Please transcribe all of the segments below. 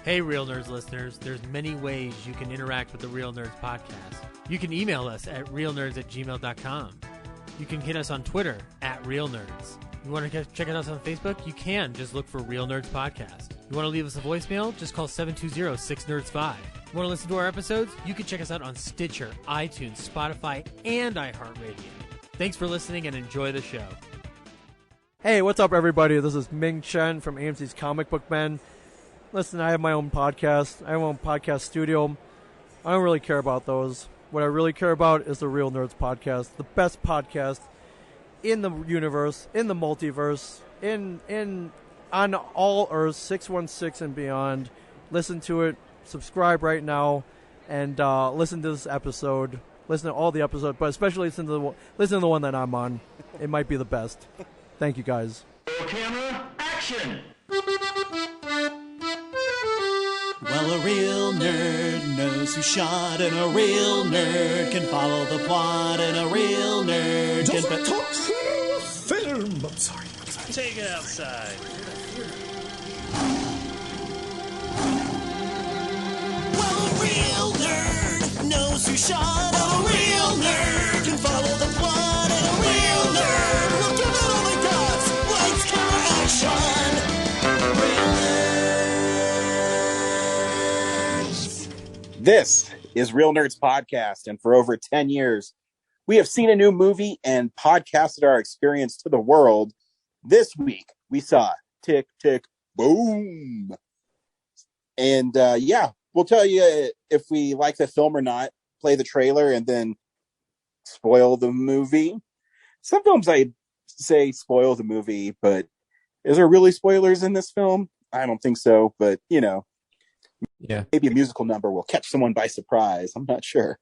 Hey, Real Nerds listeners, there's many ways you can interact with the Real Nerds podcast. You can email us at realnerds@gmail.com. You can hit us on Twitter @RealNerds. You want to check us out on Facebook? You can. Just look for Real Nerds Podcast. You want to leave us a voicemail? Just call 720-6NERDS5. You want to listen to our episodes? You can check us out on Stitcher, iTunes, Spotify, and iHeartRadio. Thanks for listening and enjoy the show. Hey, what's up, everybody? This is Ming Chen from AMC's Comic Book Men. Listen, I have my own podcast. I have my own podcast studio. I don't really care about those. What I really care about is the Real Nerds Podcast, the best podcast in the universe, in the multiverse, on all Earths, 616 and beyond. Listen to it. Subscribe right now, and listen to this episode. Listen to all the episodes, but especially listen to the one that I'm on. It might be the best. Thank you, guys. Camera, action! Well, a real nerd knows who shot, and a real nerd can follow the plot, and a real nerd can... talk film! I'm sorry. Take it outside. Well, a real nerd knows who shot, and a real nerd can follow the plot, and a real nerd will give it all they got. Lights, camera, action! Real nerds. This is Real Nerds Podcast, and for over 10 years, we have seen a new movie and podcasted our experience to the world. This week, we saw Tick, Tick, Boom. And we'll tell you if we like the film or not, play the trailer, and then spoil the movie. Some films I say spoil the movie, but is there really spoilers in this film? I don't think so, but, yeah, maybe a musical number will catch someone by surprise. I'm not sure.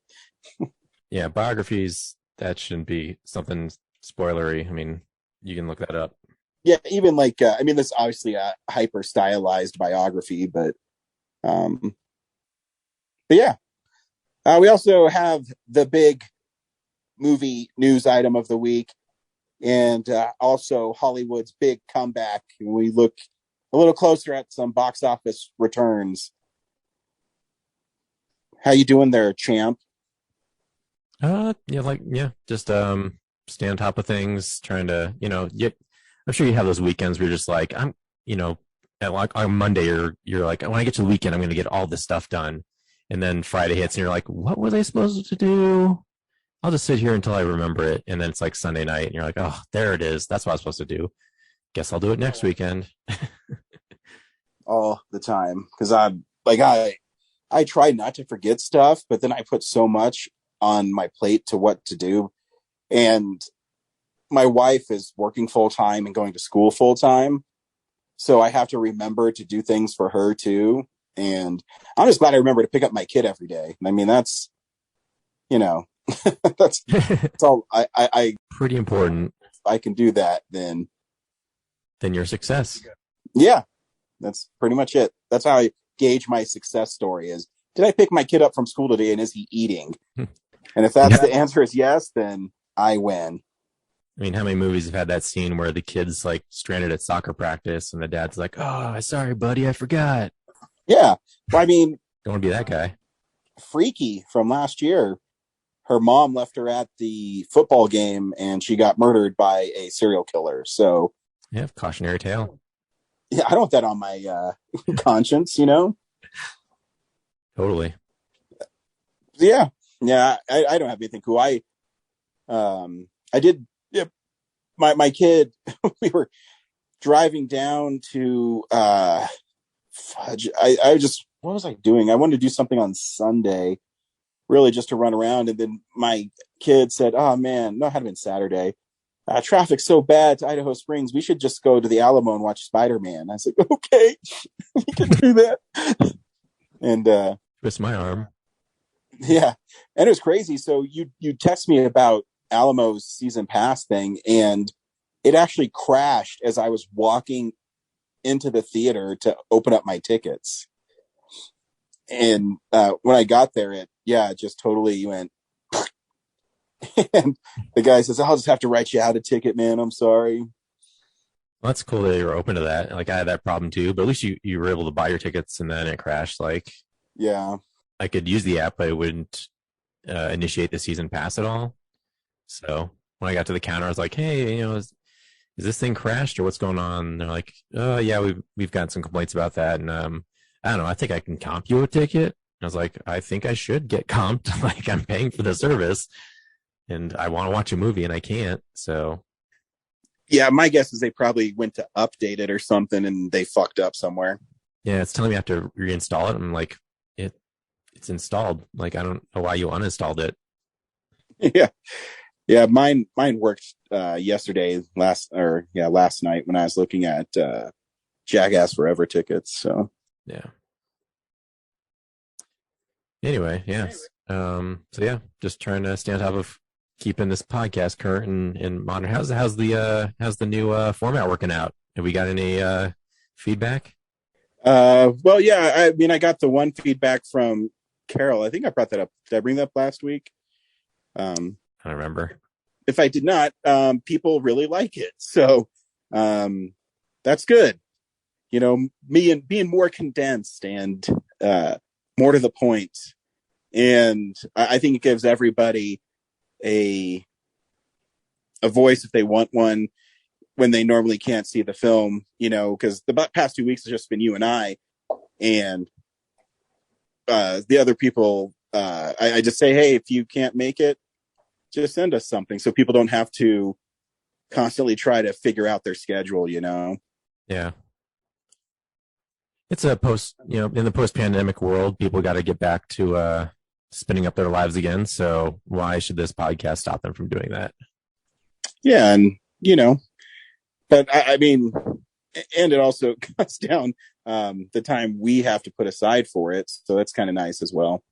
Yeah, biographies, that shouldn't be something spoilery. I mean, you can look that up. Yeah, even like, this is obviously a hyper stylized biography, but yeah. We also have the big movie news item of the week, and also Hollywood's big comeback. We look a little closer at some box office returns. How you doing there, champ? Just stay on top of things, trying to, I'm sure you have those weekends where you're just like, on Monday, you're like, when I get to the weekend, I'm going to get all this stuff done. And then Friday hits and you're like, what were they supposed to do? I'll just sit here until I remember it. And then it's like Sunday night and you're like, oh, there it is. That's what I was supposed to do. Guess I'll do it next weekend. All the time. Because I try not to forget stuff, but then I put so much on my plate to what to do. And my wife is working full time and going to school full time. So I have to remember to do things for her too. And I'm just glad I remember to pick up my kid every day. I mean, that's all I pretty important. If I can do that, then your success. Yeah, that's pretty much it. That's how I gauge my success story is, did I pick my kid up from school today and is he eating? And if that's the answer is yes, then I win. I mean, how many movies have had that scene where the kid's like stranded at soccer practice and the dad's like, oh, sorry, buddy, I forgot. Yeah. Well, I mean, don't want to be that guy. Freaky from last year. Her mom left her at the football game and she got murdered by a serial killer. So, yeah, cautionary tale. Yeah, I don't want that on my conscience, Totally. Yeah. Yeah, I don't have anything cool. I did. Yeah, my kid. We were driving down to. What was I doing? I wanted to do something on Sunday, really just to run around, and then my kid said, "Oh man, no, it had been Saturday. Traffic's so bad to Idaho Springs. We should just go to the Alamo and watch Spider-Man." I said, "Okay, we can do that." And twist my arm. Yeah, and it was crazy. So you text me about Alamo's season pass thing, and it actually crashed as I was walking into the theater to open up my tickets. And when I got there, it just totally went. And the guy says, "I'll just have to write you out a ticket, man. I'm sorry." Well, that's cool that you're open to that. Like I had that problem too, but at least you were able to buy your tickets and then it crashed. Like Yeah. I could use the app, but it wouldn't initiate the season pass at all. So when I got to the counter, I was like, "Hey, is this thing crashed or what's going on?" And they're like, yeah, we've got some complaints about that, and I don't know. I think I can comp you a ticket." And I was like, "I think I should get comped. Like I'm paying for the service, and I want to watch a movie, and I can't." So Yeah, my guess is they probably went to update it or something and they fucked up somewhere. yeah, it's telling me I have to reinstall it. I'm like, it's installed. Like I don't know why you uninstalled it. Yeah. Yeah, mine worked yesterday last night when I was looking at Jackass Forever tickets. So Yeah. Anyway, yes. So yeah, just trying to stay on top of keeping this podcast current and modern. How's the new format working out? Have we got any feedback? well, yeah, I mean, I got the one feedback from Carol. I think I brought that up. Did I bring that up last week? I don't remember. If I did not, people really like it. So that's good. Me and being more condensed and more to the point. And I think it gives everybody a voice if they want one when they normally can't see the film, because the past 2 weeks has just been you and I, and the other people, I just say, hey, if you can't make it, just send us something so people don't have to constantly try to figure out their schedule, Yeah. It's in the post-pandemic world, people got to get back to spinning up their lives again. So why should this podcast stop them from doing that? Yeah. And, but I mean, and it also cuts down the time we have to put aside for it. So that's kind of nice as well.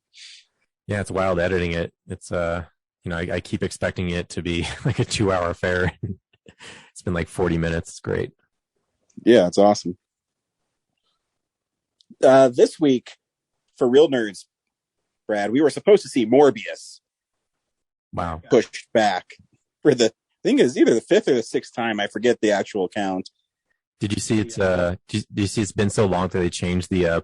Yeah, it's wild editing it. It's I keep expecting it to be like a 2-hour affair. It's been like 40 minutes. It's great. Yeah, it's awesome. This week for Real Nerds, Brad, we were supposed to see Morbius. Wow. Pushed back for I think it's either the 5th or the 6th time. I forget the actual count. Did you see did you see it's been so long that they changed the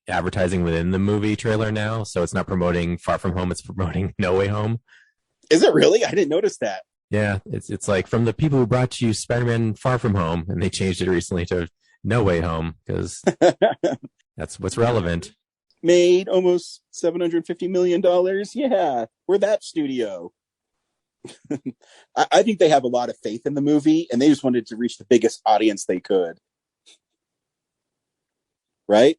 advertising within the movie trailer now? So it's not promoting Far From Home, it's promoting No Way Home. Is it really? I didn't notice that. Yeah, it's like from the people who brought you Spider-Man Far From Home, and they changed it recently to No Way Home because that's what's relevant. Made almost $750 million. Yeah, we're that studio. I think they have a lot of faith in the movie, and they just wanted to reach the biggest audience they could. Right?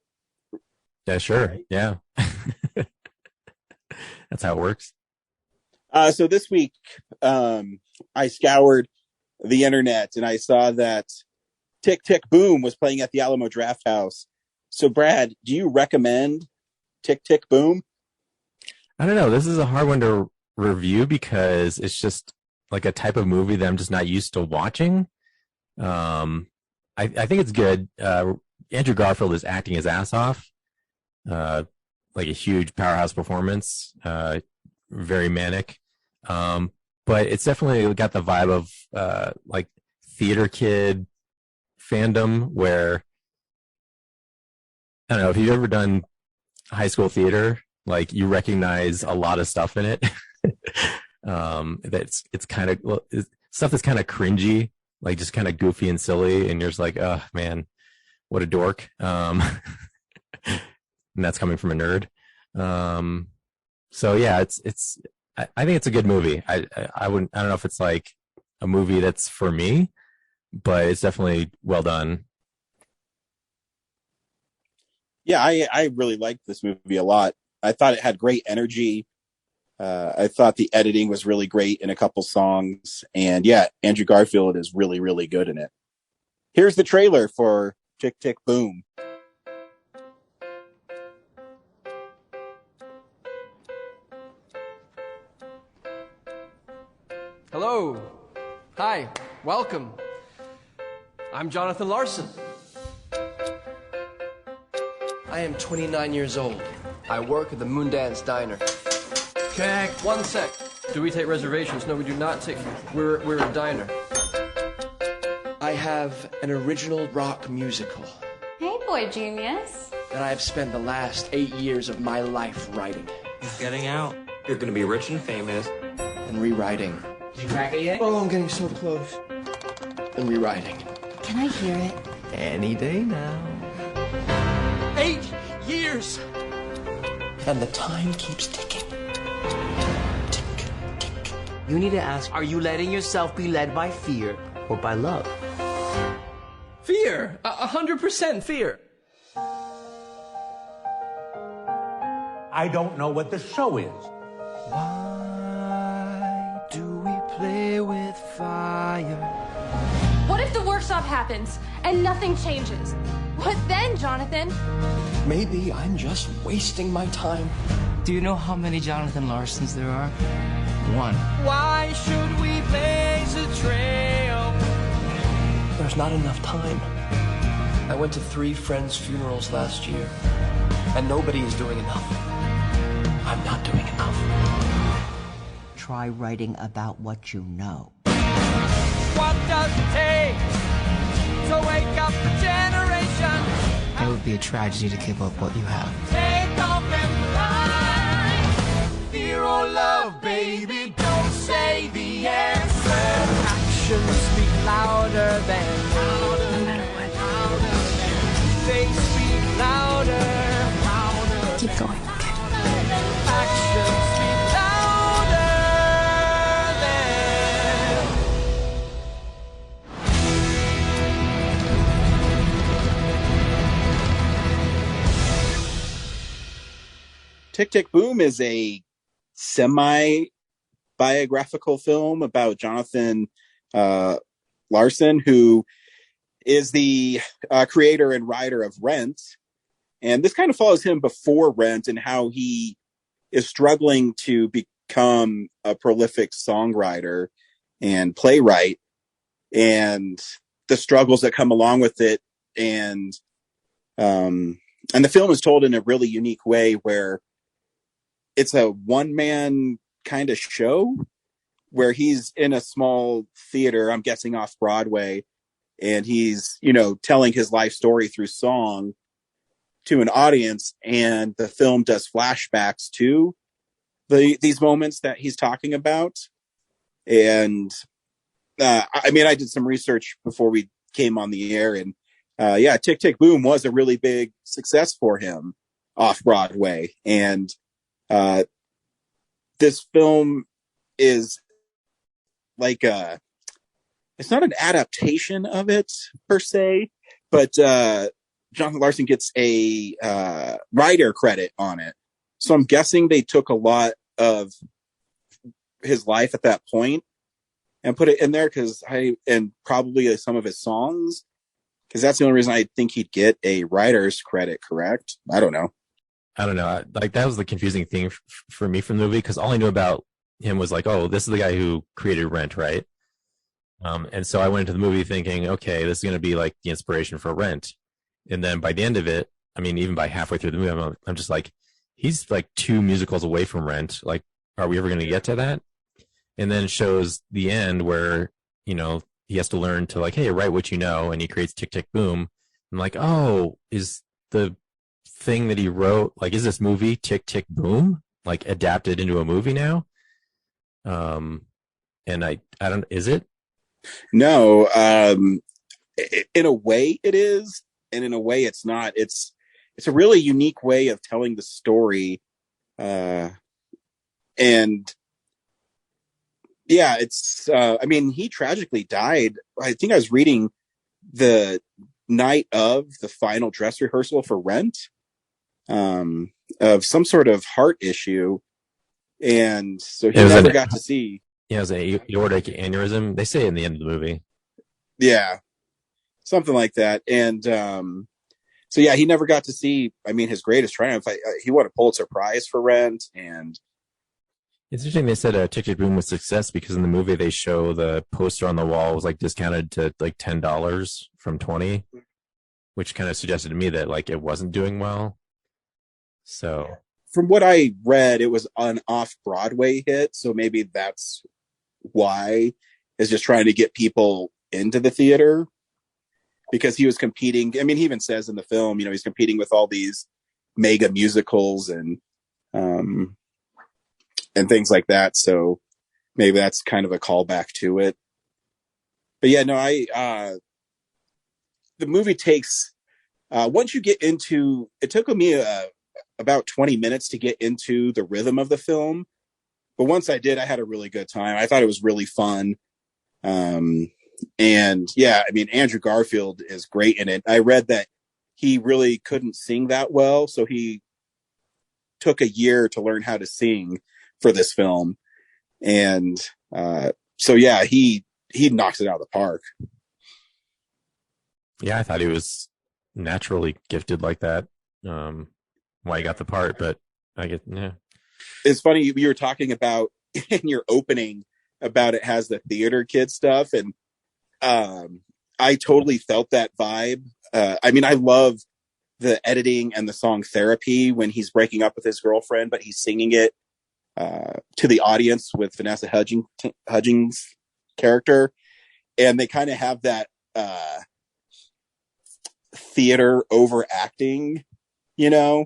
Yeah, sure. Right? Yeah. That's how it works. So this week, I scoured the internet and I saw that Tick Tick Boom was playing at the Alamo Drafthouse. So, Brad, do you recommend Tick Tick Boom? I don't know. This is a hard one to review because it's just like a type of movie that I'm just not used to watching. I think it's good. Andrew Garfield is acting his ass off. Like a huge powerhouse performance. Very manic. But it's definitely got the vibe of like theater kid fandom where, I don't know, if you've ever done high school theater, like you recognize a lot of stuff in it. It's kind of stuff that's kind of cringy, like just kind of goofy and silly, and you're just like, oh man, what a dork. And that's coming from a nerd. So yeah, I think it's a good movie. I don't know if it's like a movie that's for me, but it's definitely well done. Yeah, I really liked this movie a lot. I thought it had great energy. I thought the editing was really great in a couple songs. And yeah, Andrew Garfield is really, really good in it. Here's the trailer for Tick Tick Boom. Hello. Hi. Welcome. I'm Jonathan Larson. I am 29 years old. I work at the Moondance Diner. Okay. One sec. Do we take reservations? No, we do not take. We're a diner. I have an original rock musical Hey, boy genius. that I have spent the last 8 years of my life writing He's getting out. You're gonna be rich and famous. and rewriting. Did you crack it yet? Oh, I'm getting so close. And rewriting. Can I hear it? Any day now. 8 years! And the time keeps ticking. Tick, tick. You need to ask, are you letting yourself be led by fear or by love? Fear! 100% fear. I don't know what the show is. Why do we play with fire? What if the workshop happens and nothing changes? What then, Jonathan? Maybe I'm just wasting my time. Do you know how many Jonathan Larsons there are? One. Why should we blaze a trail? There's not enough time. I went to 3 friends' funerals last year, and nobody is doing enough. I'm not doing enough. Try writing about what you know. What does it take to wake up the generation? It would be a tragedy to give up what you have. Take off and fly. Fear or love, baby, don't say the answer. Actions speak louder than louder. No matter what. They speak louder. Keep going, okay? Actions speak louder than. Tick, Tick, Boom is a semi-biographical film about Jonathan Larson, who is the creator and writer of Rent. And this kind of follows him before Rent and how he is struggling to become a prolific songwriter and playwright, and the struggles that come along with it. And the film is told in a really unique way where it's a one-man kind of show where he's in a small theater, I'm guessing off Broadway, and he's, telling his life story through song to an audience, and the film does flashbacks to these moments that he's talking about. And I did some research before we came on the air, and Tick, Tick, Boom was a really big success for him off Broadway. And this film is like it's not an adaptation of it per se, but Jonathan Larson gets a writer credit on it. So I'm guessing they took a lot of his life at that point and put it in there, and probably some of his songs, because that's the only reason I think he'd get a writer's credit, correct? I don't know. Like, that was the confusing thing for me from the movie, because all I knew about him was like, oh, this is the guy who created Rent, right? And so I went into the movie thinking, okay, this is going to be like the inspiration for Rent. And then by the end of it, even by halfway through the movie, I'm just like, he's like 2 musicals away from Rent. Like, are we ever going to get to that? And then shows the end where, he has to learn to like, hey, write what you know. And he creates Tick, Tick, Boom. I'm like, oh, is the thing that he wrote, like, is this movie Tick, Tick, Boom, like adapted into a movie now? And I don't, is it? No, in a way it is, and in a way it's not. It's a really unique way of telling the story. And yeah, it's, he tragically died. I think I was reading the night of the final dress rehearsal for Rent, of some sort of heart issue. And so he never got to see. Yeah, it was an aortic aneurysm. They say in the end of the movie. Yeah, something like that. And so yeah, he never got to see, his greatest triumph. He won a Pulitzer Prize for Rent. And it's interesting they said Tick, Tick, Boom was success because in the movie they show the poster on the wall was like discounted to like $10 from $20, which kind of suggested to me that like it wasn't doing well. So from what I read, it was an off-Broadway hit, so maybe that's why, is just trying to get people into the theater. because he was competing. I mean, he even says in the film, he's competing with all these mega musicals and things like that. So maybe that's kind of a callback to it. But yeah, no, the movie takes, once you get into, it took me about 20 minutes to get into the rhythm of the film. But once I did, I had a really good time. I thought it was really fun. And yeah, I mean, Andrew Garfield is great in it. I read that he really couldn't sing that well, so he took a year to learn how to sing for this film. And so yeah, he knocks it out of the park. Yeah, I thought he was naturally gifted like that. Why he got the part, but yeah. It's funny, you were talking about in your opening about it has the theater kid stuff, and I totally felt that vibe. I mean, I love the editing and the song Therapy when he's breaking up with his girlfriend, but he's singing it to the audience with Vanessa Hudgens' character. And they kind of have that theater overacting, Yeah.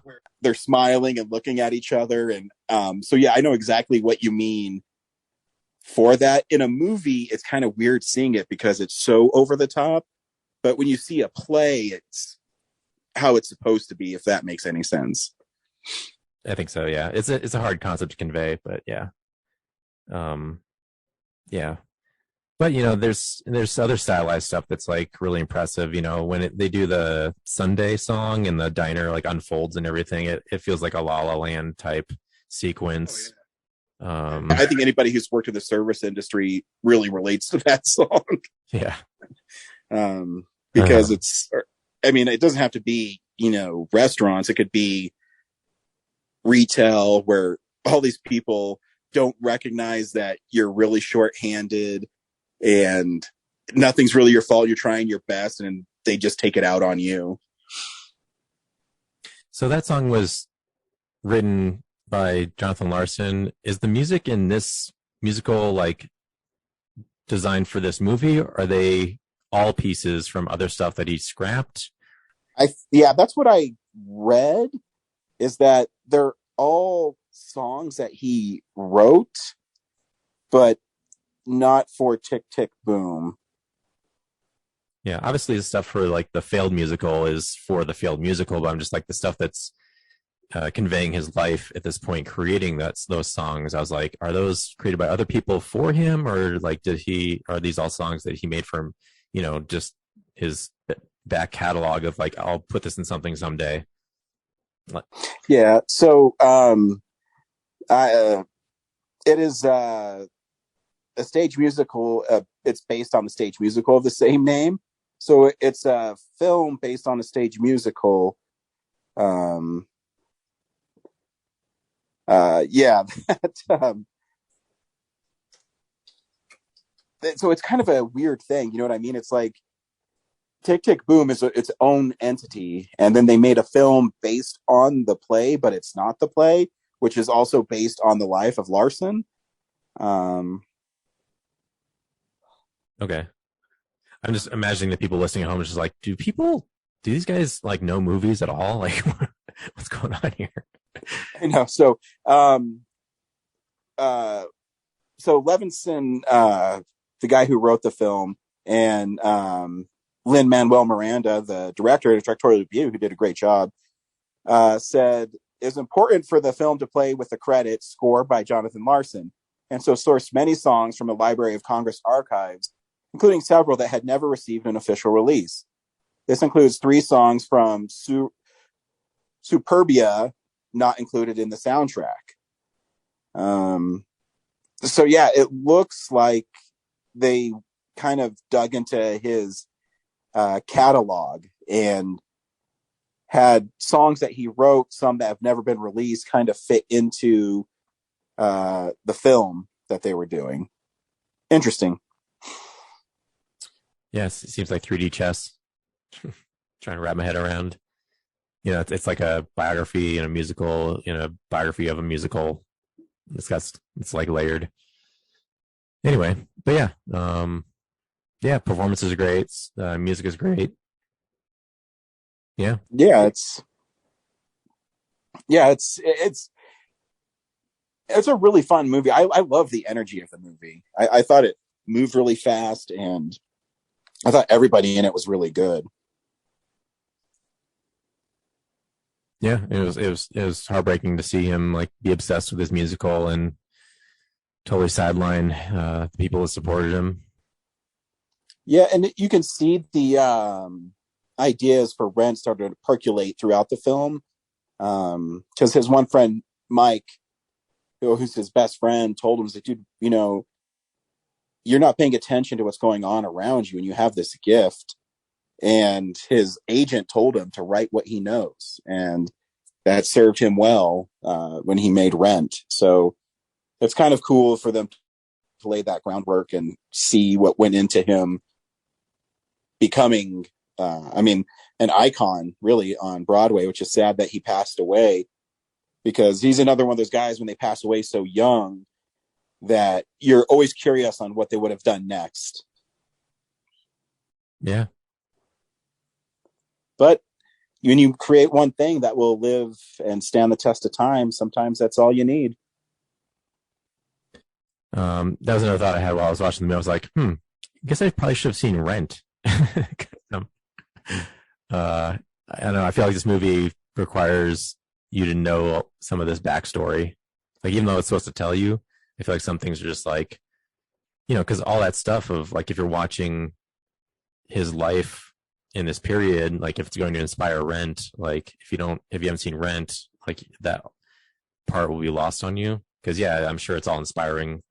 where they're smiling and looking at each other. And so, yeah, I know exactly what you mean for that. In a movie, it's kind of weird seeing it because it's so over the top. But when you see a play, it's how it's supposed to be, if that makes any sense. I think so. Yeah. It's a hard concept to convey, but yeah. Yeah. But, there's other stylized stuff that's like really impressive. When they do the Sunday song and the diner like unfolds and everything, it feels like a La La Land type sequence. Oh, yeah. I think anybody who's worked in the service industry really relates to that song. Yeah. Because it doesn't have to be, restaurants. It could be retail where all these people don't recognize that you're really shorthanded and nothing's really your fault. You're trying your best and they just take it out on you. So that song was written by Jonathan Larson. Is the music in this musical like designed for this movie? Or are they all pieces from other stuff that he scrapped? Yeah, that's what I read, is that they're all songs that he wrote, but not for Tick, Tick, Boom. Yeah, obviously the stuff for like the failed musical is for the failed musical, but I'm just like the stuff that's conveying his life at this point, creating those songs. I was like, are those created by other people for him, or like are these all songs that he made from, just his back catalog of like, I'll put this in something someday. Yeah. So it is a stage musical. It's based on the stage musical of the same name. So it's a film based on a stage musical. Yeah. So it's kind of a weird thing. You know what I mean? It's like Tick, Tick, Boom is its own entity. And then they made a film based on the play, but it's not the play, which is also based on the life of Larson. Okay. I'm just imagining the people listening at home is just like, do these guys like know movies at all? Like, what's going on here? I know. So, Levinson, the guy who wrote the film, and Lin-Manuel Miranda, the director at Directorial Review, who did a great job, said it's important for the film to play with the credits score by Jonathan Larson, and so sourced many songs from the Library of Congress archives, including several that had never received an official release. This includes 3 songs from Superbia, not included in the soundtrack. So yeah, it looks like they kind of dug into his catalog and had songs that he wrote, some that have never been released, kind of fit into the film that they were doing. Interesting. Yes, it seems like 3D chess. Trying to wrap my head around. It's like a biography and a musical in a biography of a musical. It's like layered. Anyway, but yeah, Yeah, performances are great. Music is great. Yeah. Yeah, it's a really fun movie. I love the energy of the movie. I thought it moved really fast, and I thought everybody in it was really good. Yeah, it was heartbreaking to see him like be obsessed with his musical and totally sideline the people that supported him. Yeah, and you can see the ideas for Rent started to percolate throughout the film. Because his one friend, Mike, who's his best friend, told him, like, dude, you're not paying attention to what's going on around you, and you have this gift. And his agent told him to write what he knows, and that served him well when he made Rent. So it's kind of cool for them to lay that groundwork and see what went into him becoming, an icon really on Broadway, which is sad that he passed away, because he's another one of those guys when they pass away so young that you're always curious on what they would have done next. Yeah. But when you create one thing that will live and stand the test of time, sometimes that's all you need. That was another thought I had while I was watching the movie. I was like, I guess I probably should have seen Rent. I don't know. I feel like this movie requires you to know some of this backstory. Like, even though it's supposed to tell you, I feel like some things are just like, because all that stuff of like, if you're watching his life in this period, like if it's going to inspire Rent, like if you haven't seen Rent, like that part will be lost on you. Because yeah, I'm sure it's all inspiring.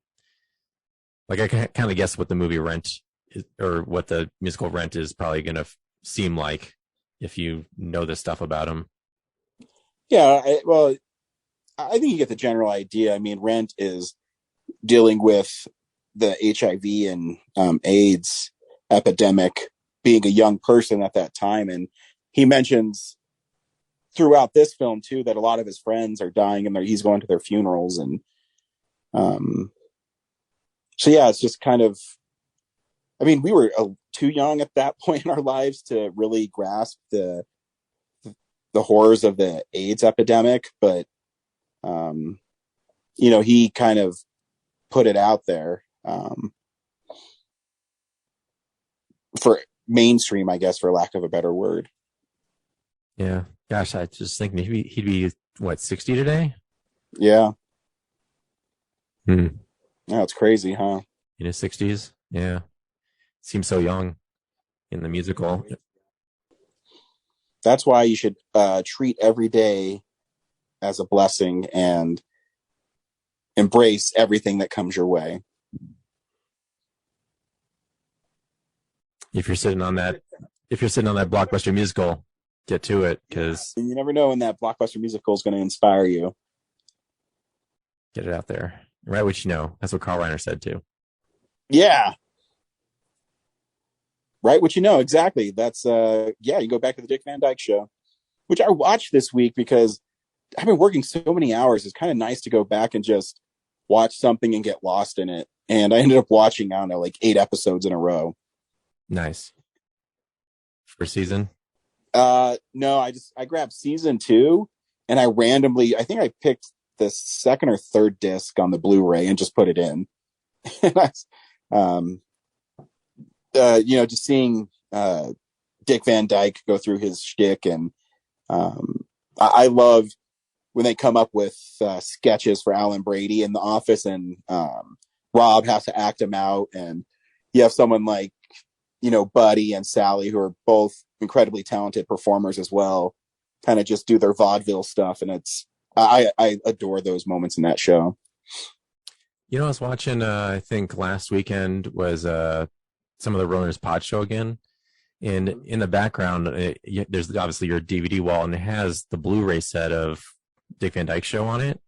Like I can kind of guess what the movie Rent is, or what the musical Rent is probably going to seem like if you know this stuff about him. Yeah, I think you get the general idea. I mean, Rent is dealing with the HIV and AIDS epidemic, being a young person at that time. And he mentions throughout this film too that a lot of his friends are dying and he's going to their funerals. And so yeah, it's just kind of, I mean, we were too young at that point in our lives to really grasp the horrors of the AIDS epidemic, but he kind of put it out there for mainstream, I guess, for lack of a better word. Yeah. Gosh, I just think maybe he'd be what, 60 today? Yeah. Yeah, it's crazy, huh? In his 60s. Yeah. Seems so young in the musical. That's why you should treat every day as a blessing and embrace everything that comes your way. If you're sitting on that blockbuster musical, get to it, because you never know when that blockbuster musical is going to inspire you. Get it out there. Write what you know. That's what Carl Reiner said too. Yeah. Write what you know. Exactly. That's you go back to the Dick Van Dyke Show, which I watched this week because I've been working so many hours. It's kind of nice to go back and just watch something and get lost in it. And I ended up watching, I don't know, like 8 episodes in a row. Nice. First season? No, I grabbed season 2 and I think I picked the second or third disc on the Blu-ray and just put it in. Just seeing Dick Van Dyke go through his shtick, and I love when they come up with sketches for Alan Brady in the office, and Rob has to act him out, and you have someone like Buddy and Sally, who are both incredibly talented performers as well, kind of just do their vaudeville stuff, and I adore those moments in that show. I was watching, I think last weekend was some of the Roner's Pod Show again. And in the background, there's obviously your DVD wall, and it has the Blu-ray set of Dick Van Dyke Show on it.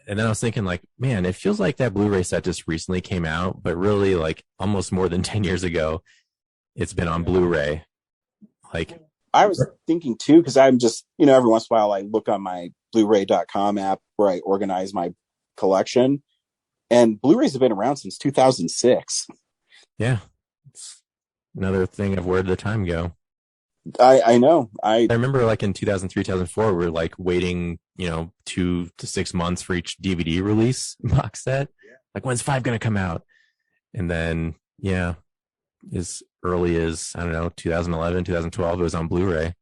And then I was thinking, like, man, it feels like that Blu-ray set just recently came out, but really, like, almost more than 10 years ago, it's been on Blu-ray. Like, I was thinking too, because I'm just, every once in a while I look on my Blu-ray.com app where I organize my collection, and Blu-rays have been around since 2006. Yeah. Another thing of where did the time go? I know. I remember like in 2003, 2004, we were like waiting, 2 to 6 months for each DVD release box set. Like, when's 5 going to come out? And then, yeah, as early as, I don't know, 2011, 2012, it was on Blu-ray.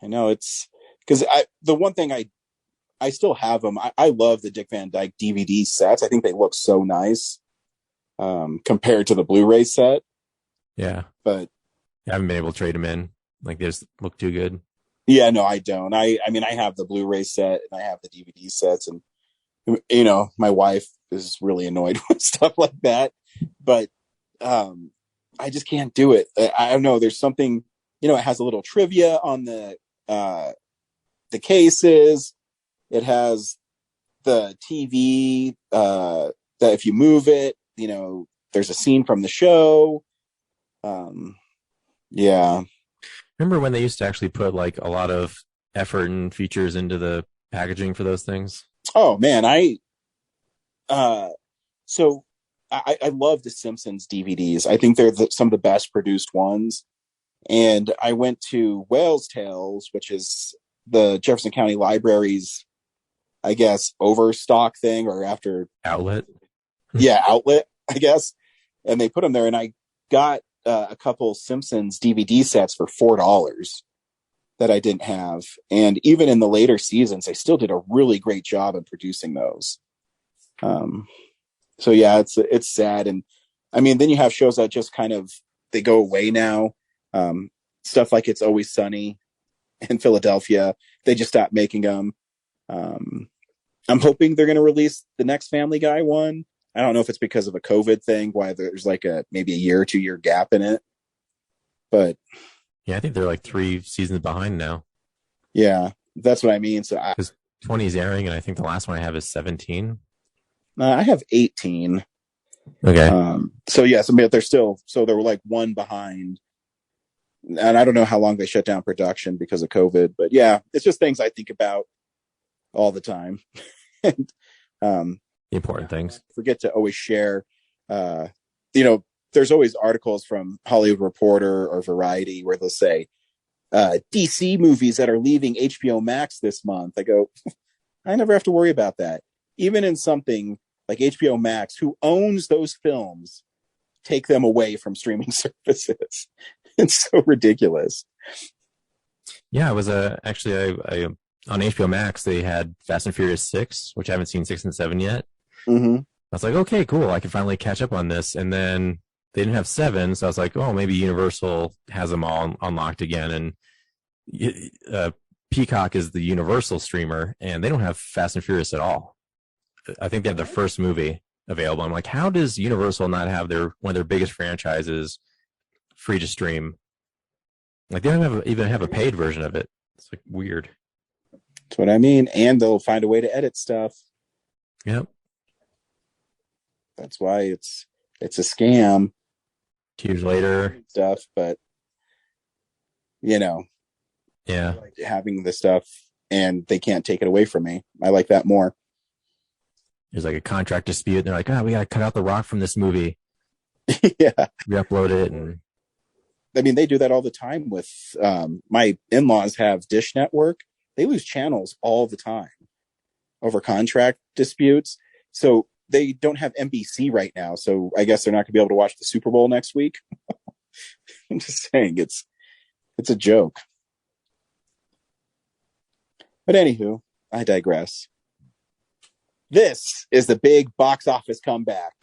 I know, it's because the one thing I still have them. I love the Dick Van Dyke DVD sets. I think they look so nice compared to the Blu-ray set. Yeah. But I haven't been able to trade them in. Like, they just look too good. Yeah, no, I don't. I mean, I have the Blu-ray set and I have the DVD sets, and my wife is really annoyed with stuff like that. But I just can't do it. I don't know. There's something, it has a little trivia on the cases. It has the TV that if you move it, there's a scene from the show. Yeah. Remember when they used to actually put like a lot of effort and features into the packaging for those things? Oh man, so I love the Simpsons DVDs. I think they're some of the best produced ones. And I went to Whale's Tales, which is the Jefferson County Library's, I guess, overstock thing, or after outlet. Yeah, outlet, I guess. And they put them there, and I got a couple Simpsons DVD sets for $4 that I didn't have. And even in the later seasons, they still did a really great job in producing those. So yeah, it's sad. And I mean, then you have shows that just kind of, they go away now. Stuff like It's Always Sunny in Philadelphia. They just stopped making them. I'm hoping they're going to release the next Family Guy one. I don't know if it's because of a COVID thing, why there's like maybe a year or 2 year gap in it. But yeah, I think they're like 3 seasons behind now. Yeah, that's what I mean. So because 20 is airing, and I think the last one I have is 17. I have 18. Okay. So yes, I mean, they were like one behind. And I don't know how long they shut down production because of COVID, but yeah, it's just things I think about all the time. And important things. I forget to always share, there's always articles from Hollywood Reporter or Variety where they'll say, DC movies that are leaving HBO Max this month. I go, I never have to worry about that. Even in something like HBO Max, who owns those films, take them away from streaming services. It's so ridiculous. Yeah, it was actually I on HBO Max they had Fast and Furious 6, which I haven't seen 6 and 7 yet. Mm-hmm. I was like, okay, cool, I can finally catch up on this. And then they didn't have 7, so I was like, oh, maybe Universal has them all unlocked again. And Peacock is the Universal streamer, and they don't have Fast and Furious at all. I think they have the first movie available. I'm like, how does Universal not have one of their biggest franchises free to stream? Like, they don't even have a paid version of it. It's like weird. That's what I mean. And they'll find a way to edit stuff. Yep. That's why it's a scam. 2 years later. Stuff, but yeah, I like having the stuff and they can't take it away from me. I like that more. There's like a contract dispute. They're like, we got to cut out The Rock from this movie. Yeah. Re-upload it. And I mean, they do that all the time with my in-laws have Dish Network. They lose channels all the time over contract disputes. So they don't have NBC right now. So I guess they're not going to be able to watch the Super Bowl next week. I'm just saying it's a joke. But anywho, I digress. This is the big box office comeback.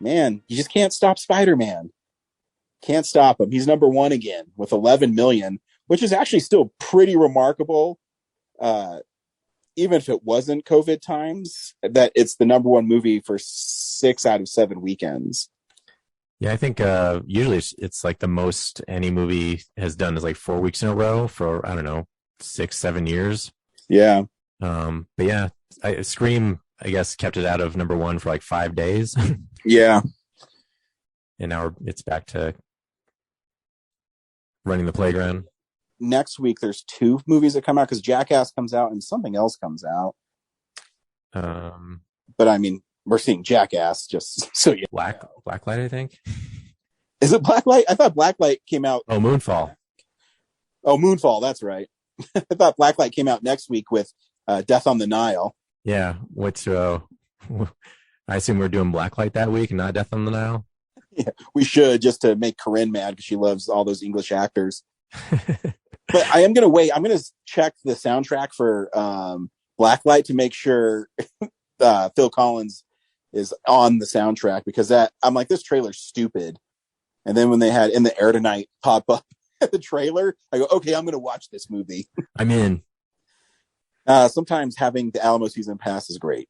Man, you just can't stop Spider-Man. Can't stop him. He's number 1 again with 11 million, which is actually still pretty remarkable. Even if it wasn't COVID times, that it's the number 1 movie for 6 out of 7 weekends. Yeah, I think usually it's like the most any movie has done is like 4 weeks in a row for, I don't know, 6-7 years. Yeah. But yeah, Scream, I guess, kept it out of number 1 for like 5 days. Yeah. and now it's back to running the playground. Next week, there's 2 movies that come out because Jackass comes out and something else comes out. But I mean, we're seeing Jackass just so you. Blacklight, I think. Is it Blacklight? I thought Blacklight came out. Oh, Moonfall. Oh, Moonfall. That's right. I thought Blacklight came out next week with Death on the Nile. Yeah, which I assume we're doing Blacklight that week, not Death on the Nile. Yeah, we should, just to make Corinne mad because she loves all those English actors. But I am going to wait. I'm going to check the soundtrack for Blacklight to make sure Phil Collins is on the soundtrack, because I'm like, this trailer's stupid. And then when they had In the Air Tonight pop up at the trailer, I go, okay, I'm going to watch this movie. I'm in. Sometimes having the Alamo season pass is great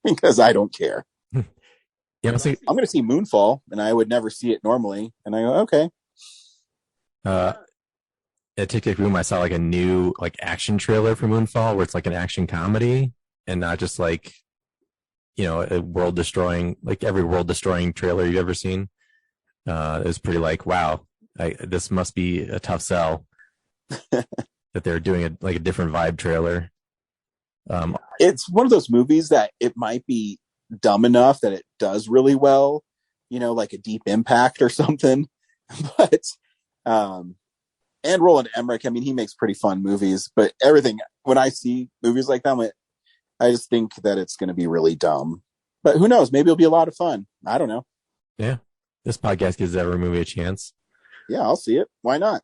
because I don't care. Yeah, I'm going to see Moonfall, and I would never see it normally. And I go, okay. At Tick Boom, I saw like a new like action trailer for Moonfall, where it's like an action comedy and not just like, you know, a world destroying, like every world destroying trailer you've ever seen. It was pretty like, wow, this must be a tough sell that they're doing a different vibe trailer. It's one of those movies that it might be dumb enough that it does really well, you know, like a Deep Impact or something. But and Roland Emmerich, I mean, he makes pretty fun movies, but everything, when I see movies like that, I just think that it's going to be really dumb. But who knows? Maybe it'll be a lot of fun. I don't know. Yeah. This podcast gives every movie a chance. Yeah, I'll see it. Why not?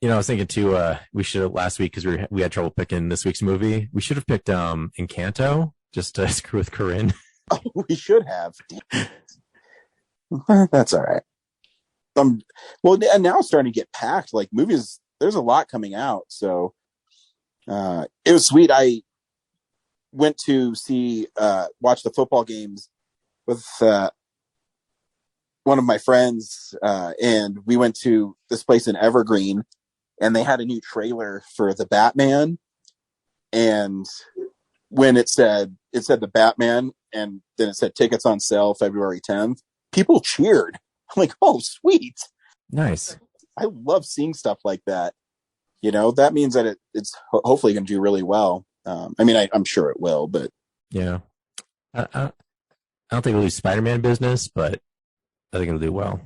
You know, I was thinking too, we should have last week, because we had trouble picking this week's movie. We should have picked Encanto, just to screw with Corinne. Oh, we should have. That's all right. Well, and now it's starting to get packed. Like movies, there's a lot coming out. So it was sweet. I went to watch the football games with one of my friends, and we went to this place in Evergreen, and they had a new trailer for the Batman. And when it said the Batman, and then it said tickets on sale February 10th, people cheered. I'm like, oh, sweet. Nice. I love seeing stuff like that. You know, that means that it's hopefully going to do really well. I mean, I'm sure it will, but. Yeah. I don't think it'll do Spider-Man business, but I think it'll do well.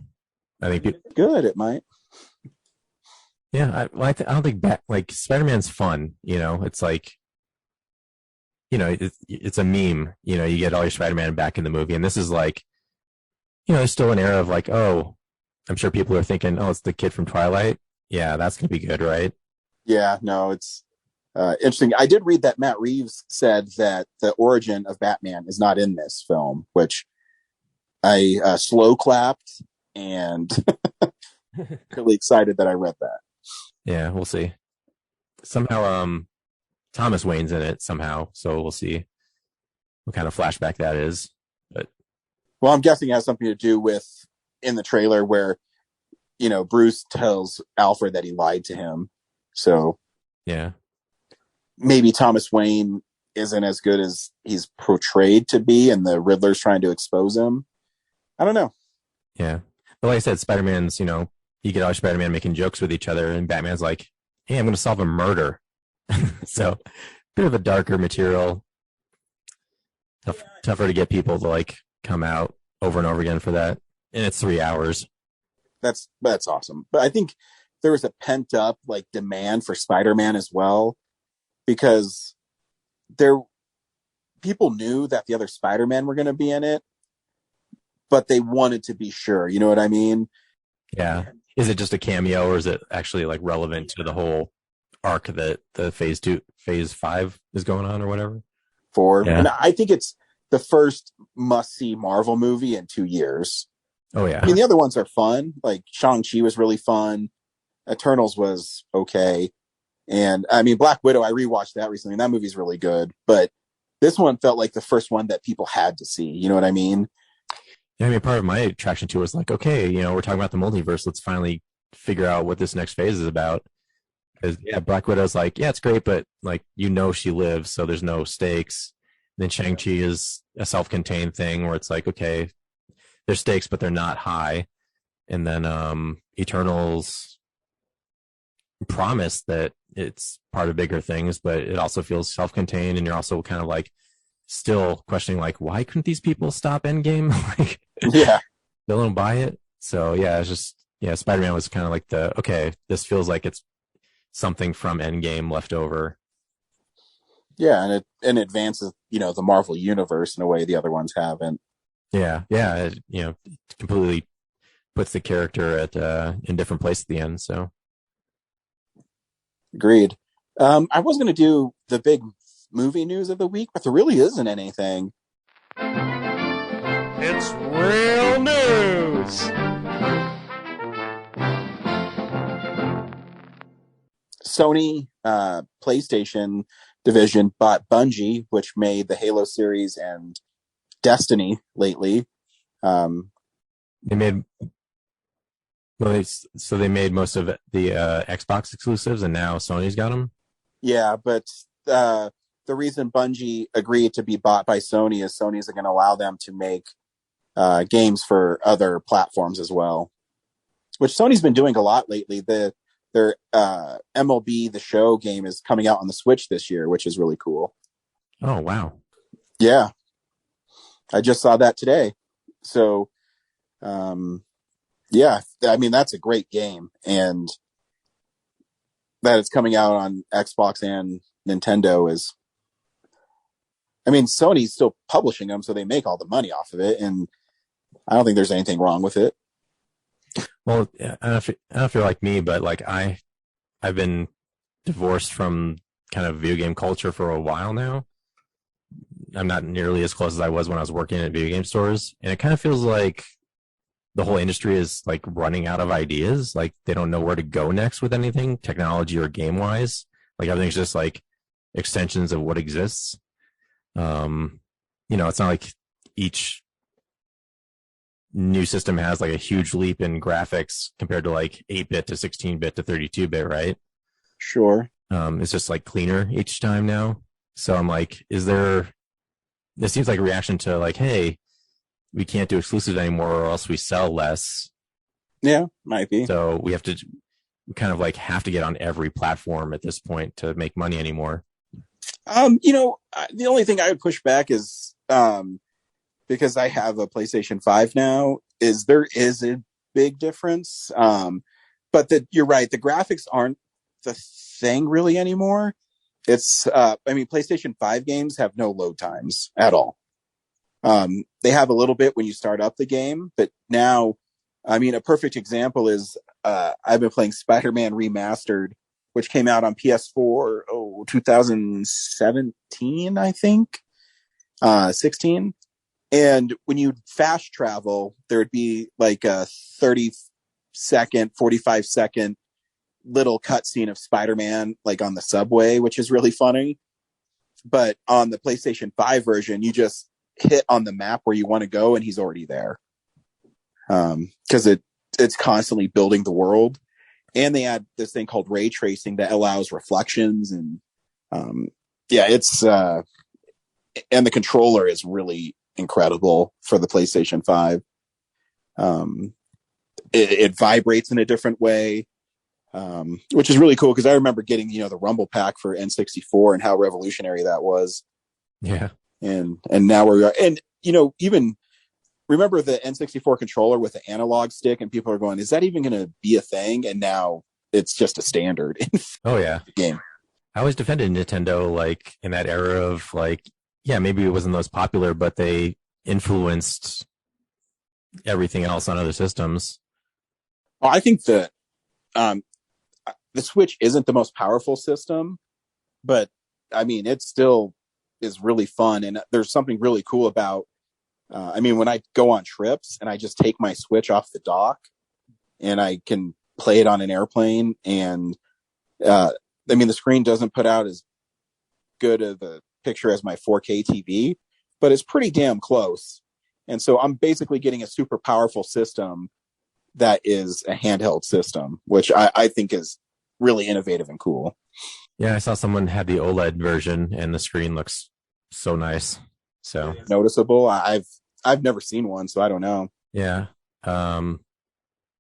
I think good. It might. Yeah. I don't think like Spider-Man's fun. You know, it's like, you know, it's a meme. You know, you get all your Spider-Man back in the movie, and this is like, you know, there's still an era of like, oh, I'm sure people are thinking, oh, it's the kid from Twilight. Yeah, that's going to be good, right? Yeah, no, it's interesting. I did read that Matt Reeves said that the origin of Batman is not in this film, which I slow clapped and really excited that I read that. Yeah, we'll see. Somehow, Thomas Wayne's in it somehow, so we'll see what kind of flashback that is. But well, I'm guessing it has something to do with in the trailer where, you know, Bruce tells Alfred that he lied to him. So yeah, maybe Thomas Wayne isn't as good as he's portrayed to be, and the Riddler's trying to expose him. I don't know. Yeah. But like I said, Spider-Man's, you know, you get all Spider-Man making jokes with each other, and Batman's like, hey, I'm going to solve a murder. So bit of a darker material. Tougher to get people to like come out over and over again for that. And it's 3 hours. That's awesome. But I think there was a pent up like demand for Spider-Man as well, because people knew that the other Spider-Man were going to be in it, but they wanted to be sure. You know what I mean? Yeah. Is it just a cameo, or is it actually like relevant to the whole arc that the phase 5 is going on, or whatever? Yeah. And I think it's the first must-see Marvel movie in 2 years. Oh, yeah. I mean, the other ones are fun. Like, Shang-Chi was really fun. Eternals was okay. And, I mean, Black Widow, I rewatched that recently, and that movie's really good. But this one felt like the first one that people had to see. You know what I mean? Yeah, I mean, part of my attraction to it was like, okay, you know, we're talking about the multiverse. Let's finally figure out what this next phase is about. Because, yeah, Black Widow's like, yeah, it's great, but, like, you know she lives, so there's no stakes. Then Shang-Chi is a self-contained thing where it's like, okay, there's stakes, but they're not high. and then Eternals promise that it's part of bigger things, but it also feels self-contained, and you're also kind of like still questioning like, why couldn't these people stop Endgame? Like, Yeah. they don't buy it. So yeah, it's just, yeah, Spider-Man was kind of like okay, this feels like it's something from Endgame left over. Yeah, and it advances, the Marvel universe in a way the other ones haven't. Yeah, it, completely puts the character at in a different place at the end. So Agreed. I was going to do the big movie news of the week, but there really isn't anything. It's real news. Sony PlayStation division bought Bungie, which made the Halo series and Destiny lately. They made they made most of the Xbox exclusives, and now Sony's got them. Yeah, but the reason Bungie agreed to be bought by Sony is Sony's going to allow them to make games for other platforms as well, which Sony's been doing a lot lately. Their MLB The Show game is coming out on the Switch this year, which is really cool. Oh, wow. Yeah. I just saw that today. So, yeah, I mean, that's a great game. And that it's coming out on Xbox and Nintendo is, I mean, Sony's still publishing them, so they make all the money off of it. And I don't think there's anything wrong with it. Well, I don't know if you're like me, but like I've been divorced from kind of video game culture for a while now. I'm not nearly as close as I was when I was working at video game stores, and it kind of feels like the whole industry is like running out of ideas. Like they don't know where to go next with anything, technology or game wise. Like everything's just like extensions of what exists. It's not like each new system has like a huge leap in graphics compared to like 8-bit to 16-bit to 32-bit, right? Sure. It's just like cleaner each time now. So I'm like, this seems like a reaction to like, hey, we can't do exclusives anymore or else we sell less. Yeah, might be. So we kind of like have to get on every platform at this point to make money anymore. The only thing I would push back is, because I have a PlayStation 5 now, is there is a big difference. But you're right, the graphics aren't the thing really anymore. It's, PlayStation 5 games have no load times at all. They have a little bit when you start up the game, but now, a perfect example is, I've been playing Spider-Man Remastered, which came out on PS4, 2017, I think, 16. And when you fast travel, there would be like a 30-second, 45-second little cutscene of Spider-Man, like on the subway, which is really funny. But on the PlayStation 5 version, you just hit on the map where you want to go, and he's already there. Because it's constantly building the world. And they add this thing called ray tracing that allows reflections. And it's and the controller is really incredible for the PlayStation 5. It vibrates in a different way, which is really cool because I remember getting, the Rumble Pack for N64 and how revolutionary that was. Yeah. And now where we are. And, even remember the N64 controller with the analog stick, and people are going, is that even going to be a thing? And now it's just a standard. Oh, yeah. Game. I always defended Nintendo, like, in that era of, like, yeah, maybe it wasn't the most popular, but they influenced everything else on other systems. Well, I think that the Switch isn't the most powerful system, but, it still is really fun. And there's something really cool about, when I go on trips and I just take my Switch off the dock and I can play it on an airplane, and the screen doesn't put out as good of a picture as my 4K TV, but it's pretty damn close. And so I'm basically getting a super powerful system that is a handheld system, which I think is really innovative and cool. Yeah, I saw someone had the OLED version and the screen looks so nice. So noticeable. I've never seen one, so I don't know. Yeah.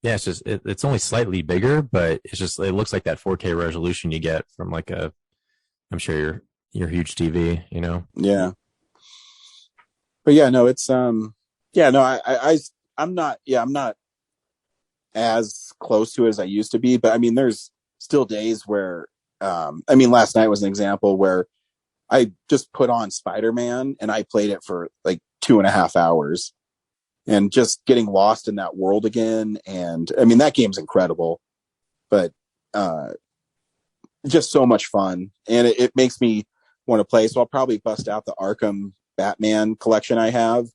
Yeah, it's just it's only slightly bigger, but it looks like that 4K resolution you get from like I'm sure your huge TV, you know. Yeah. But yeah, no, it's yeah, no, I'm not as close to it as I used to be, but I mean, there's still days where I mean, last night was an example where I just put on Spider-Man and I played it for like 2.5 hours and just getting lost in that world again. And I mean, that game's incredible, but just so much fun. And it makes me want to play. So I'll probably bust out the Arkham Batman collection I have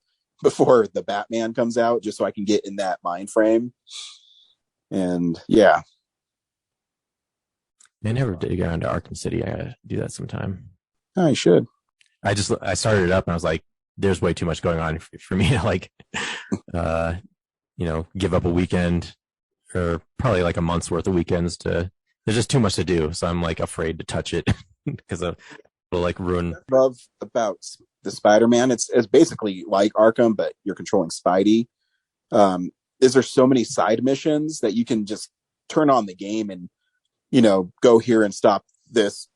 before the Batman comes out, just so I can get in that mind frame. And yeah. I never did get into Arkham City. I gotta do that sometime. I should. I started it up and I was like, there's way too much going on for me to like, give up a weekend or probably like a month's worth of weekends there's just too much to do. So I'm like afraid to touch it because it'll like ruin. What I love about the Spider-Man, it's basically like Arkham, but you're controlling Spidey. Is there so many side missions that you can just turn on the game and, go here and stop these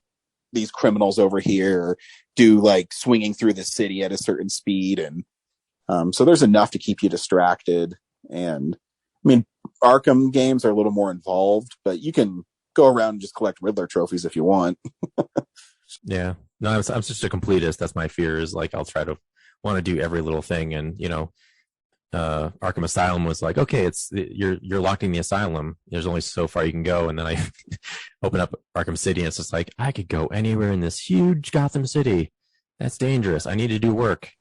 criminals over here, or do like swinging through the city at a certain speed. And so there's enough to keep you distracted. And I mean, Arkham games are a little more involved, but you can go around and just collect Riddler trophies if you want. Yeah. No, I'm such a completist. That's my fear, is like, I'll try to want to do every little thing. And, Arkham Asylum was like, okay, you're locked in the asylum. There's only so far you can go. And then I open up Arkham City and it's just like, I could go anywhere in this huge Gotham City. That's dangerous. I need to do work.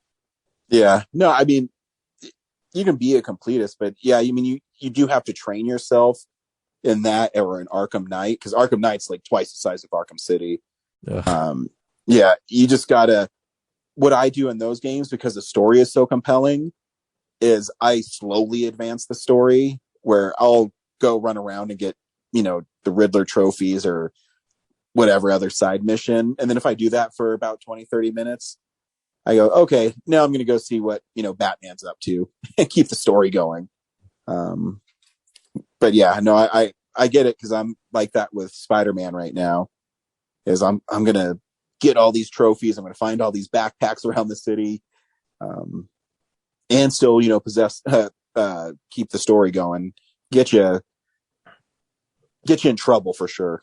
Yeah. No, I mean, you can be a completist, but yeah, I mean, you do have to train yourself in that, or in Arkham Knight, because Arkham Knight's like twice the size of Arkham City. Yeah, you just gotta, what I do in those games, because the story is so compelling, is I slowly advance the story, where I'll go run around and get, the Riddler trophies or whatever other side mission. And then if I do that for about 20-30 minutes, I go, okay, now I'm going to go see what, Batman's up to and keep the story going. But yeah, no, I get it, because I'm like that with Spider-Man right now, is I'm going to get all these trophies. I'm going to find all these backpacks around the city. And still, keep the story going, get you in trouble for sure.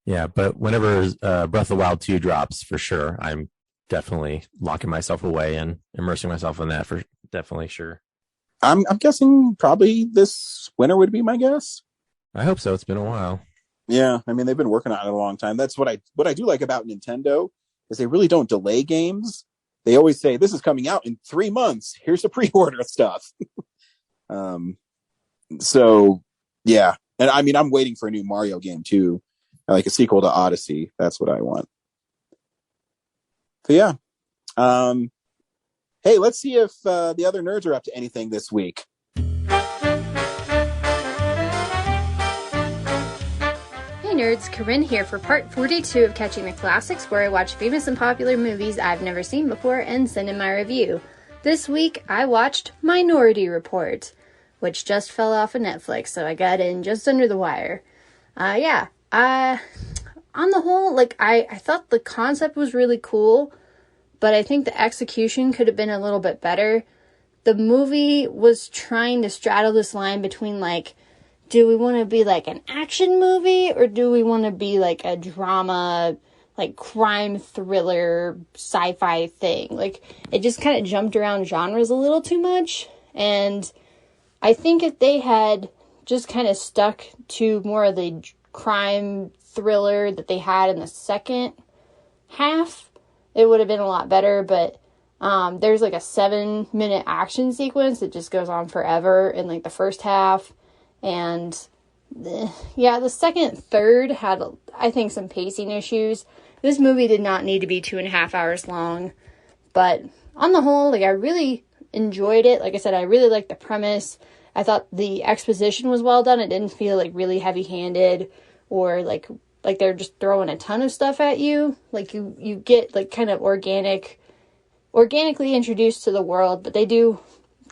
Yeah, but whenever Breath of the Wild 2 drops, for sure, I'm definitely locking myself away and immersing myself in that, for definitely sure. I'm guessing probably this winter would be my guess. I hope so. It's been a while. Yeah, I mean, they've been working on it a long time. That's what I do like about Nintendo, is they really don't delay games. They always say, this is coming out in 3 months. Here's the pre-order stuff. So yeah. And I mean, I'm waiting for a new Mario game too. Like a sequel to Odyssey. That's what I want. So yeah. Hey, let's see if the other nerds are up to anything this week. Hey nerds, Corinne here for part 42 of Catching the Classics, where I watch famous and popular movies I've never seen before and send in my review. This week, I watched Minority Report, which just fell off of Netflix, so I got in just under the wire. On the whole, I thought the concept was really cool, but I think the execution could have been a little bit better. The movie was trying to straddle this line between, do we want to be an action movie, or do we want to be a drama, crime thriller sci-fi thing? It just kind of jumped around genres a little too much. And I think if they had just kind of stuck to more of the crime thriller that they had in the second half, it would have been a lot better. But there's a 7-minute action sequence that just goes on forever in the first half. And the second third had, I think, some pacing issues. This movie did not need to be 2.5 hours long. But on the whole, I really enjoyed it. Like I said, I really liked the premise. I thought the exposition was well done. It didn't feel really heavy-handed, or like they're just throwing a ton of stuff at you. You get kind of organically introduced to the world, but they do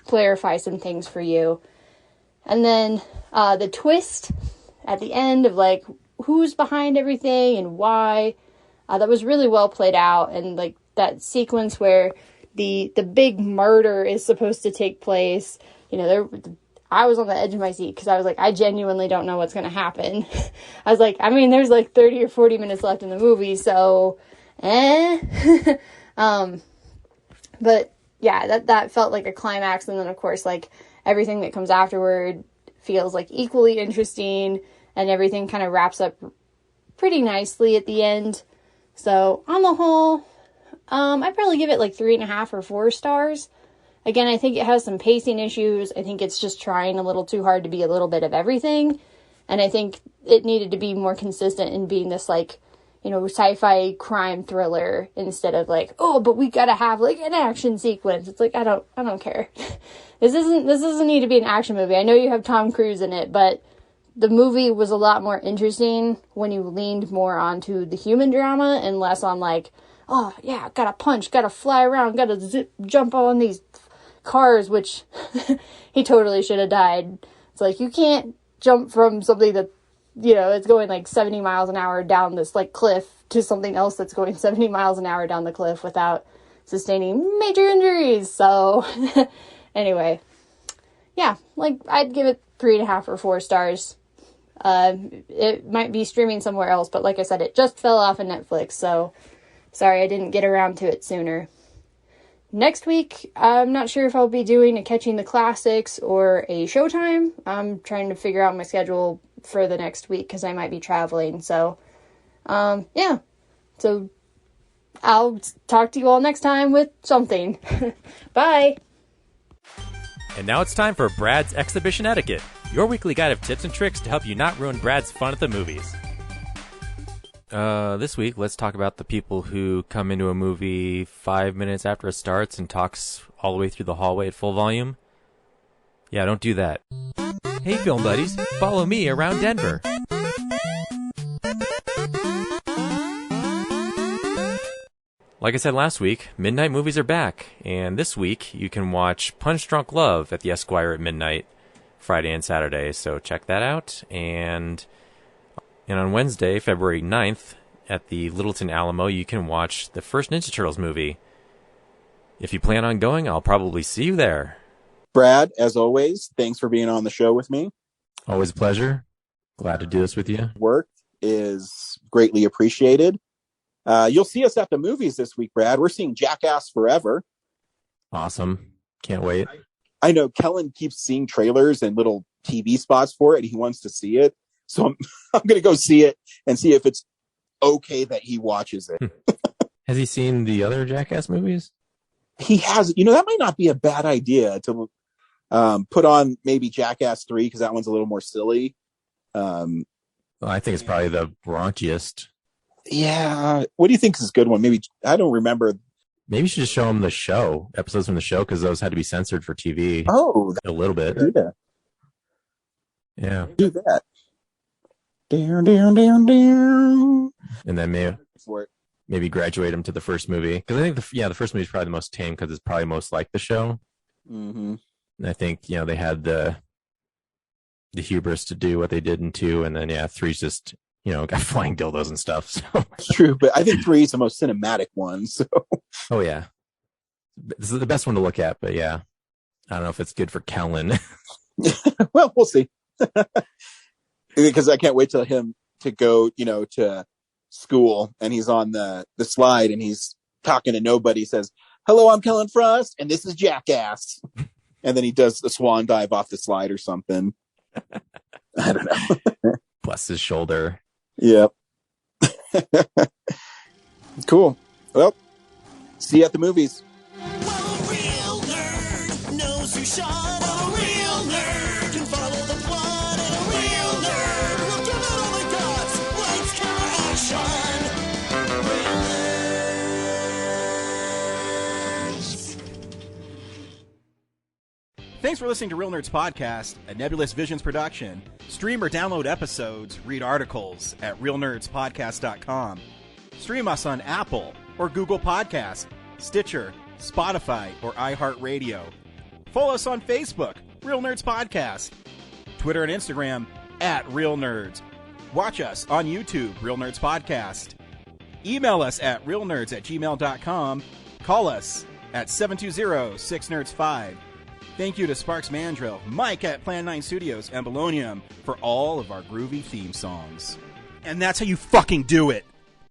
clarify some things for you. And then the twist at the end of, like, who's behind everything and why, that was really well played out. And, like, that sequence where the big murder is supposed to take place, you know, I was on the edge of my seat because I was like, I genuinely don't know what's going to happen. I was like, I mean, there's like 30 or 40 minutes left in the movie, so, but yeah, that felt like a climax. And then, of course, like, everything that comes afterward feels like equally interesting, and everything kind of wraps up pretty nicely at the end. So on the whole, I'd probably give it like 3.5 or 4 stars. Again, I think it has some pacing issues. I think it's just trying a little too hard to be a little bit of everything. And I think it needed to be more consistent in being this, like, you know, sci-fi crime thriller instead of like, oh, but we gotta have like an action sequence. It's like, I don't care. This doesn't need to be an action movie. I know you have Tom Cruise in it, but the movie was a lot more interesting when you leaned more onto the human drama and less on like, oh yeah, gotta punch, gotta fly around, gotta jump on these cars, which he totally should have died. It's like, you can't jump from something that, you know, it's going like 70 miles an hour down this like cliff to something else that's going 70 miles an hour down the cliff without sustaining major injuries. So anyway, yeah, like, I'd give it 3.5 or 4 stars. It might be streaming somewhere else, but like I said, it just fell off of Netflix, so sorry I didn't get around to it sooner. Next week, I'm not sure if I'll be doing a Catching the Classics or a Showtime. I'm trying to figure out my schedule for the next week because I might be traveling. So, yeah. So, I'll talk to you all next time with something. Bye! And now it's time for Brad's Exhibition Etiquette, your weekly guide of tips and tricks to help you not ruin Brad's fun at the movies. This week, let's talk about the people who come into a movie 5 minutes after it starts and talks all the way through the hallway at full volume. Yeah, don't do that. Hey, film buddies, follow me around Denver. Like I said last week, midnight movies are back, and this week you can watch Punch Drunk Love at the Esquire at midnight, Friday and Saturday, so check that out. And on Wednesday, February 9th, at the Littleton Alamo, you can watch the first Ninja Turtles movie. If you plan on going, I'll probably see you there. Brad, as always, thanks for being on the show with me. Always a pleasure. Glad to do this with you. Work is greatly appreciated. You'll see us at the movies this week, Brad. We're seeing Jackass Forever. Awesome. Can't wait. I know Kellen keeps seeing trailers and little TV spots for it. He wants to see it. So I'm going to go see it and see if it's okay that he watches it. Has he seen the other Jackass movies? He has. You know, that might not be a bad idea to put on maybe Jackass 3 because that one's a little more silly. Well, I think it's probably the raunchiest. Yeah. What do you think is a good one? Maybe, I don't remember. Maybe you should just show him the show, episodes from the show, because those had to be censored for TV. Oh. A little bit. Yeah. Do that. Down. And then maybe graduate him to the first movie. Because I think, the first movie is probably the most tame because it's probably most like the show. Mm-hmm. And I think, they had the hubris to do what they did in 2. And then, 3's just, got flying dildos and stuff. So. It's true, but I think 3 is the most cinematic one. So. Oh, yeah. This is the best one to look at, but yeah. I don't know if it's good for Kellen. Well, we'll see. Because I can't wait till him to go, to school, and he's on the slide and he's talking to nobody. He says, "Hello, I'm Kellen Frost, and this is Jackass." And then he does a swan dive off the slide or something. I don't know. Bless his shoulder. Yep. Cool. Well, see you at the movies. Well, a real nerd knows who shot. A real nerd can follow the plot. And a real nerd will give it all the guts. Lights, camera, action. Real nerds. Thanks for listening to Real Nerds Podcast, a Nebulous Visions production. Stream or download episodes, read articles at realnerdspodcast.com. Stream us on Apple or Google Podcast, Stitcher, Spotify, or iHeartRadio. Follow us on Facebook, Real Nerds Podcast. Twitter and Instagram at Real Nerds. Watch us on YouTube, Real Nerds Podcast. Email us at realnerds@gmail.com. Call us at 720-6nerds5. Thank you to Sparks Mandrill, Mike at Plan 9 Studios, and Bolognium for all of our groovy theme songs. And that's how you fucking do it.